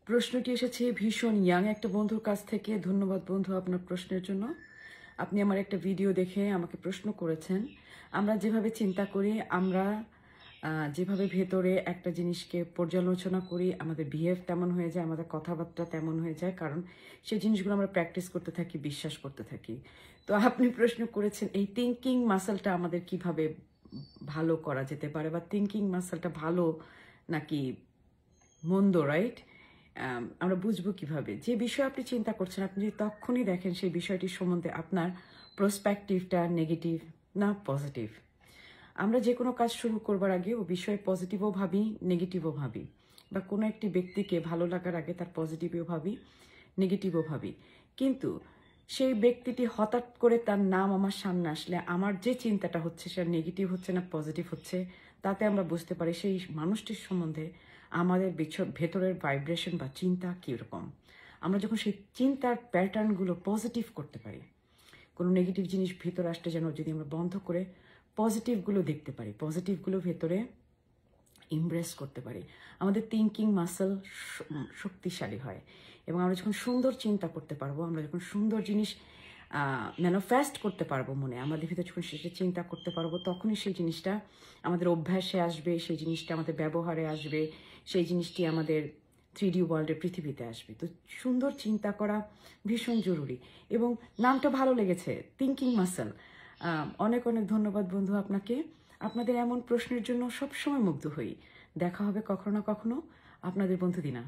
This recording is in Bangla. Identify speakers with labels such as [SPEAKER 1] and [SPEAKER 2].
[SPEAKER 1] প্রশ্নটি এসেছে ভীষণ ইয়াং একটা বন্ধুর কাছ থেকে। ধন্যবাদ বন্ধু আপনার প্রশ্নের জন্য। আপনি আমার একটা ভিডিও দেখে আমাকে প্রশ্ন করেছেন। আমরা যেভাবে চিন্তা করি, আমরা যেভাবে ভেতরে একটা জিনিসকে পর্যালোচনা করি, আমাদের বিহেভ তেমন হয়ে যায়, আমাদের কথাবার্তা তেমন হয়ে যায়, কারণ সেই জিনিসগুলো আমরা প্র্যাকটিস করতে থাকি, বিশ্বাস করতে থাকি। তো আপনি প্রশ্ন করেছেন এই থিঙ্কিং মাসলটা আমাদের কিভাবে ভালো করা যেতে পারে, বা থিঙ্কিং মাসলটা ভালো নাকি মন্দ, রাইট? আমরা বুঝবো কিভাবে? যে বিষয়ে আপনি চিন্তা করছেন, আপনি যদি তখনই দেখেন সেই বিষয়টির সম্বন্ধে আপনার প্রসপেক্টিভটা নেগেটিভ না পজিটিভ। আমরা যে কোনো কাজ শুরু করবার আগে ও বিষয়ে পজিটিভও ভাবি, নেগেটিভও ভাবি, বা কোনো একটি ব্যক্তিকে ভালো লাগার আগে তার পজিটিভও ভাবি, নেগেটিভও ভাবি। কিন্তু সেই ব্যক্তিটি হঠাৎ করে তার নাম আমার সামনে আসলে আমার যে চিন্তাটা হচ্ছে সেটা নেগেটিভ হচ্ছে না পজিটিভ হচ্ছে, তাতে আমরা বুঝতে পারি সেই মানুষটির সম্বন্ধে আমাদের ভেতরের ভাইব্রেশন বা চিন্তা কীরকম। আমরা যখন সেই চিন্তার প্যাটার্নগুলো পজিটিভ করতে পারি, কোনো নেগেটিভ জিনিস ভেতরে আসতে যেন যদি আমরা বন্ধ করে পজিটিভগুলো দেখতে পারি, পজিটিভগুলো ভেতরে ইমব্রেস করতে পারি, আমাদের থিঙ্কিং মাসল শক্তিশালী হয়। এবং আমরা যখন সুন্দর চিন্তা করতে পারবো, আমরা যখন সুন্দর জিনিস ম্যানিফেস্ট করতে পারবো মনে, আমাদের ভিতরে যখন সেটা চিন্তা করতে পারবো, তখনই সেই জিনিসটা আমাদের অভ্যাসে আসবে, সেই জিনিসটা আমাদের ব্যবহারে আসবে, সেই জিনিসটি আমাদের 3D ওয়ার্ল্ডের পৃথিবীতে আসবে। তো সুন্দর চিন্তা করা ভীষণ জরুরি। এবং নামটা ভালো লেগেছে, থিঙ্কিং মাসল। অনেক অনেক ধন্যবাদ বন্ধু আপনাকে। আপনাদের এমন প্রশ্নের জন্য সবসময় মুগ্ধ হই। দেখা হবে কখনো না কখনো। আপনাদের বন্ধু দিনা।